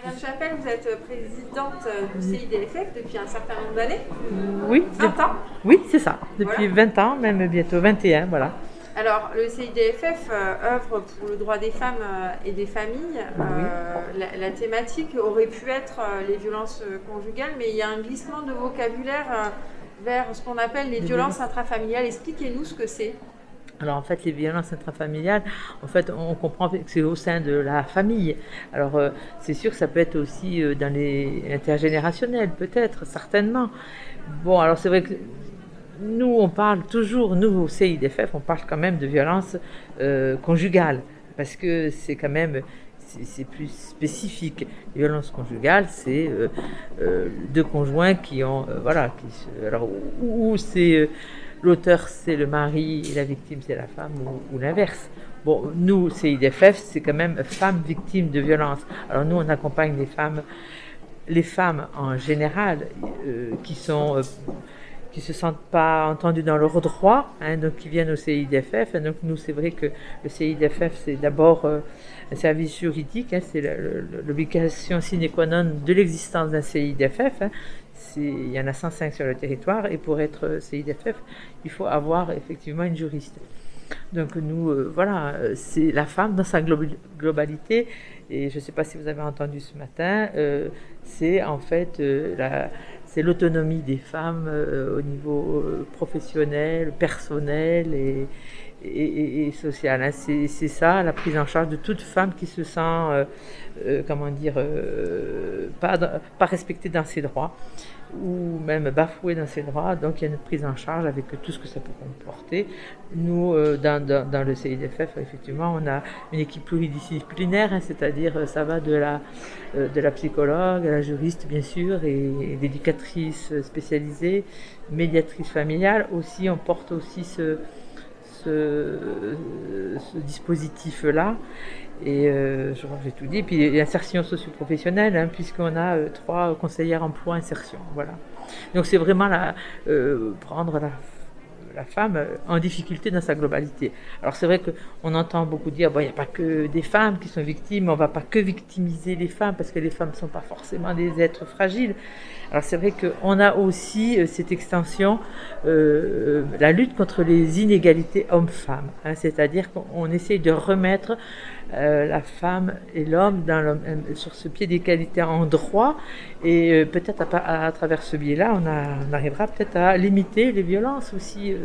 Madame Chapelle, vous êtes présidente du CIDFF depuis un certain nombre d'années. Oui, 20 ans. oui, c'est ça. Depuis Voilà. 20 ans, même bientôt 21, voilà. Alors, le CIDFF œuvre pour le droit des femmes et des familles. La thématique aurait pu être les violences conjugales, mais il y a un glissement de vocabulaire vers ce qu'on appelle les violences intrafamiliales. Expliquez-nous ce que c'est. Alors en fait, les violences intrafamiliales, en fait, on comprend que c'est au sein de la famille. Alors c'est sûr que ça peut être aussi dans les intergénérationnels, peut-être, certainement. Bon, alors c'est vrai que nous, on parle toujours, nous au CIDFF, on parle quand même de violences conjugales, parce que c'est quand même, c'est plus spécifique. Les violences conjugales, c'est deux conjoints qui ont, voilà, alors où c'est l'auteur, c'est le mari et la victime, c'est la femme, ou l'inverse. Bon, nous, CIDFF, c'est quand même femmes victimes de violences. Alors nous, on accompagne les femmes en général qui se sentent pas entendues dans leurs droits, hein, donc qui viennent au CIDFF. Et donc nous, c'est vrai que le CIDFF, c'est d'abord un service juridique, hein, c'est l'obligation sine qua non de l'existence d'un CIDFF. Hein. Il y en a 105 sur le territoire, et pour être CIDFF, il faut avoir effectivement une juriste. Donc nous, voilà, c'est la femme dans sa globalité, et je ne sais pas si vous avez entendu ce matin, c'est en fait c'est l'autonomie des femmes au niveau professionnel, personnel et social. Hein. C'est ça, la prise en charge de toute femme qui se sent, comment dire, pas respectée dans ses droits, ou même bafouée dans ses droits. Donc il y a une prise en charge avec tout ce que ça peut comporter. Nous, dans le CIDFF, effectivement, on a une équipe pluridisciplinaire, hein, c'est-à-dire ça va de la psychologue à la juriste, bien sûr, et l'éducatrice spécialisée, médiatrice familiale. Aussi, on porte aussi ce dispositif-là. Et je crois que j'ai tout dit. Puis l'insertion socio-professionnelle, hein, puisqu'on a 3 conseillères emploi insertion. Voilà. Donc c'est vraiment prendre la femme en difficulté dans sa globalité. Alors c'est vrai qu'on entend beaucoup dire, bon, il n'y a pas que des femmes qui sont victimes, on ne va pas que victimiser les femmes, parce que les femmes ne sont pas forcément des êtres fragiles. Alors c'est vrai qu'on a aussi cette extension, la lutte contre les inégalités hommes-femmes, hein, c'est-à-dire qu'on essaye de remettre la femme et l'homme sur ce pied d'égalité en droit, et peut-être à travers ce biais-là, on arrivera peut-être à limiter les violences aussi,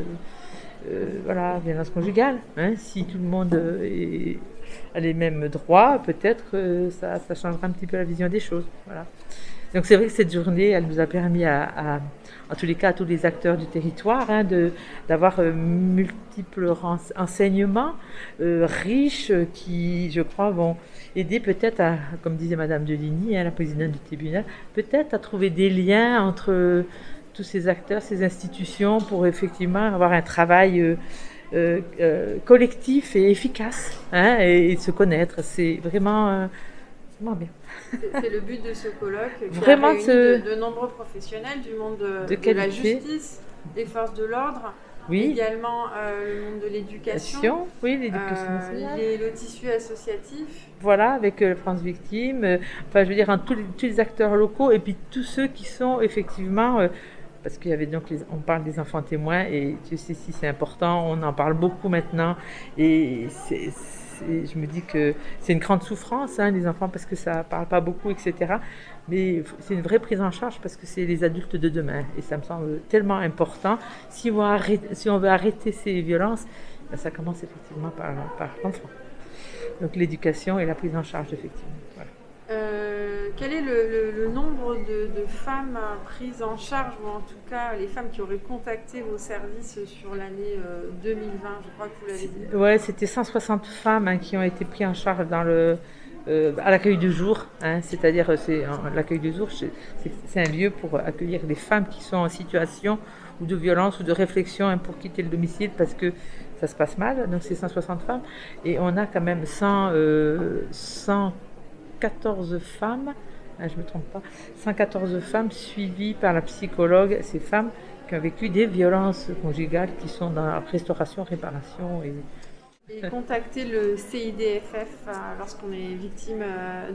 voilà, violences conjugales. Hein, si tout le monde a les mêmes droits, peut-être que ça changera un petit peu la vision des choses. Voilà. Donc c'est vrai que cette journée, elle nous a permis en tous les cas, à tous les acteurs du territoire, hein, d'avoir multiples enseignements riches qui, je crois, vont aider peut-être à, comme disait Madame Deligny, hein, la présidente du tribunal, peut-être à trouver des liens entre tous ces acteurs, ces institutions, pour effectivement avoir un travail collectif et efficace, hein, et se connaître. C'est vraiment bien. C'est le but de ce colloque qui vraiment a réuni de nombreux professionnels du monde de la justice, des forces de l'ordre, oui. Également le monde de l'éducation, oui, l'éducation nationale, le tissu associatif. Voilà, avec France Victime, enfin je veux dire, tous les acteurs locaux, et puis tous ceux qui sont effectivement, parce qu'il y avait donc, on parle des enfants témoins, et tu sais si c'est important, on en parle beaucoup maintenant, et je me dis que c'est une grande souffrance, hein, les enfants, parce que ça ne parle pas beaucoup, etc. Mais c'est une vraie prise en charge, parce que c'est les adultes de demain. Et ça me semble tellement important. Si on veut arrêter ces violences, ben ça commence effectivement par l'enfant. Donc l'éducation et la prise en charge, effectivement. Voilà. Quel est le nombre de femmes prises en charge, ou en tout cas les femmes qui auraient contacté vos services sur l'année 2020? Je crois que vous l'avez dit. Ouais, c'était 160 femmes, hein, qui ont été prises en charge dans à l'accueil du jour, hein, c'est-à-dire l'accueil du jour, c'est un lieu pour accueillir les femmes qui sont en situation ou de violence ou de réflexion, hein, pour quitter le domicile parce que ça se passe mal. Donc c'est 160 femmes, et on a quand même 114 femmes, je ne me trompe pas, 114 femmes suivies par la psychologue, ces femmes qui ont vécu des violences conjugales, qui sont dans la restauration, réparation. Et contacter le CIDFF lorsqu'on est victime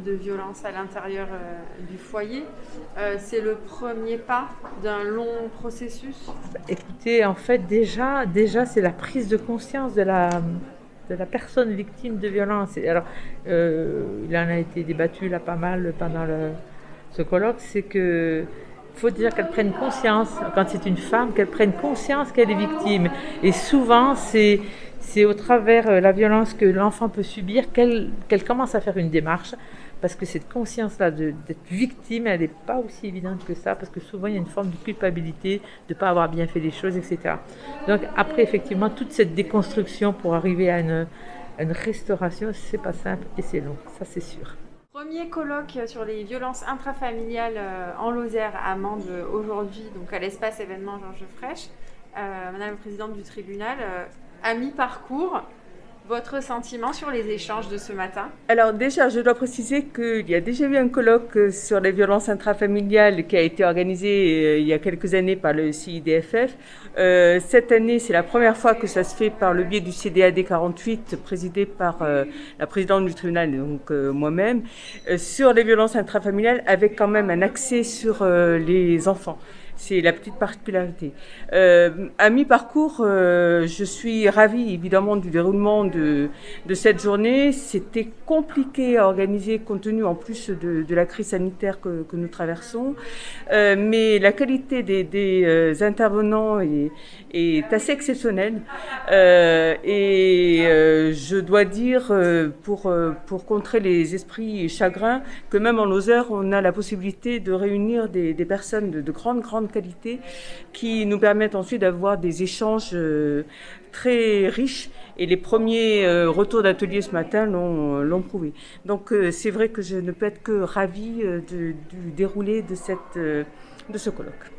de violences à l'intérieur du foyer, c'est le premier pas d'un long processus. Écoutez, en fait, déjà c'est la prise de conscience de la personne victime de violence. Alors, il en a été débattu là pas mal pendant ce colloque, c'est que faut déjà qu'elle prenne conscience, quand c'est une femme, qu'elle prenne conscience qu'elle est victime. Et souvent, c'est au travers la violence que l'enfant peut subir qu'elle commence à faire une démarche, parce que cette conscience-là d'être victime, elle n'est pas aussi évidente que ça, parce que souvent il y a une forme de culpabilité de ne pas avoir bien fait les choses, etc. Donc après, effectivement, toute cette déconstruction pour arriver à une restauration, c'est pas simple et c'est long, ça c'est sûr. Premier colloque sur les violences intrafamiliales en Lozère à Mende aujourd'hui, donc à l'espace événement Georges Frêche. Madame la présidente du tribunal, à mi-parcours, votre sentiment sur les échanges de ce matin? Alors déjà, je dois préciser qu'il y a déjà eu un colloque sur les violences intrafamiliales qui a été organisé il y a quelques années par le CIDFF. Cette année, c'est la première fois que ça se fait par le biais du CDAD 48, présidé par la présidente du tribunal, donc moi-même, sur les violences intrafamiliales, avec quand même un accès sur les enfants. C'est la petite particularité. À mi-parcours, je suis ravie évidemment du déroulement de cette journée. C'était compliqué à organiser compte tenu en plus de la crise sanitaire que nous traversons. Mais la qualité des intervenants est assez exceptionnelle. Je dois dire, pour contrer les esprits chagrins, que même en Lozère, on a la possibilité de réunir des personnes de grande qualité qui nous permettent ensuite d'avoir des échanges très riches, et les premiers retours d'atelier ce matin l'ont prouvé. Donc c'est vrai que je ne peux être que ravie du déroulé de ce colloque.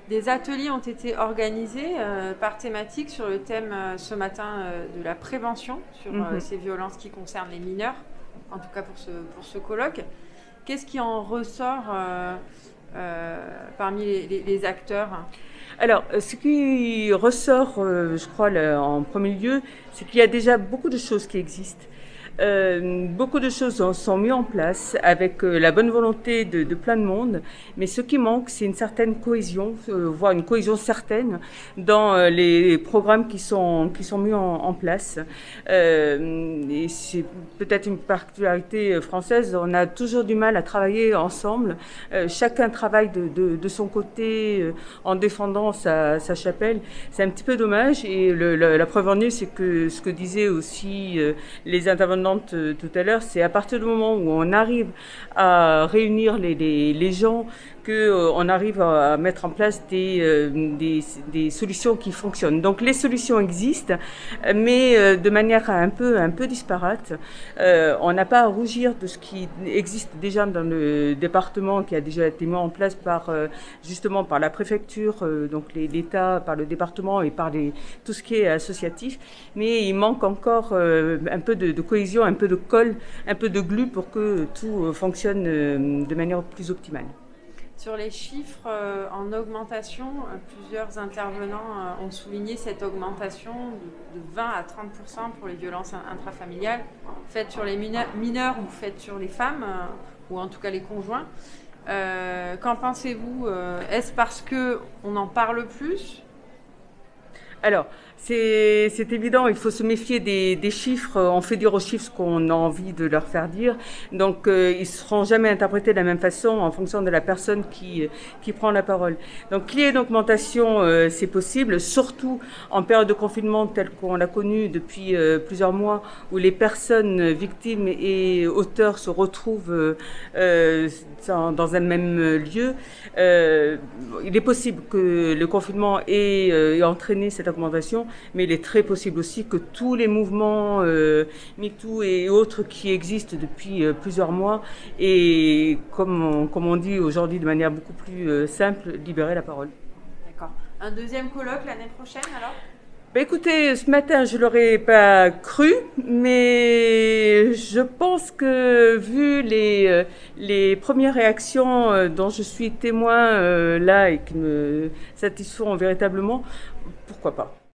Des ateliers ont été organisés par thématique sur le thème ce matin de la prévention sur ces violences qui concernent les mineurs, en tout cas pour ce colloque. Qu'est-ce qui en ressort parmi les acteurs? Alors, ce qui ressort, je crois, en premier lieu, c'est qu'il y a déjà beaucoup de choses qui existent. Beaucoup de choses sont mises en place avec la bonne volonté de plein de monde, mais ce qui manque, c'est une certaine cohésion, voire une cohésion certaine dans les programmes qui sont mis en place. Et c'est peut-être une particularité française, on a toujours du mal à travailler ensemble. Chacun travaille de son côté en défendant sa chapelle. C'est un petit peu dommage, et la preuve en est, c'est que ce que disaient aussi les intervenants tout à l'heure, c'est à partir du moment où on arrive à réunir les gens, qu'on arrive à mettre en place des solutions qui fonctionnent. Donc les solutions existent, mais de manière un peu disparate. On n'a pas à rougir de ce qui existe déjà dans le département, qui a déjà été mis en place justement par la préfecture, donc l'État, par le département et par tout ce qui est associatif. Mais il manque encore un peu de cohésion, un peu de colle, un peu de glu pour que tout fonctionne de manière plus optimale. Sur les chiffres en augmentation, plusieurs intervenants ont souligné cette augmentation de 20 à 30% pour les violences intrafamiliales faites sur les mineurs ou faites sur les femmes, ou en tout cas les conjoints. Qu'en pensez-vous? Est-ce parce qu'on en parle plus? Alors, c'est évident, il faut se méfier des chiffres. On fait dire aux chiffres ce qu'on a envie de leur faire dire. Donc, ils ne seront jamais interprétés de la même façon en fonction de la personne qui prend la parole. Donc, qu'il y ait une augmentation, c'est possible, surtout en période de confinement telle qu'on l'a connue depuis plusieurs mois, où les personnes victimes et auteurs se retrouvent dans un même lieu. Il est possible que le confinement ait entraîné cette augmentation, mais il est très possible aussi que tous les mouvements MeToo et autres qui existent depuis plusieurs mois, et comme on dit aujourd'hui de manière beaucoup plus simple, libérer la parole. D'accord. Un deuxième colloque l'année prochaine alors? Écoutez, ce matin, je ne l'aurais pas cru, mais je pense que vu les premières réactions dont je suis témoin là et qui me satisfont véritablement, pourquoi pas.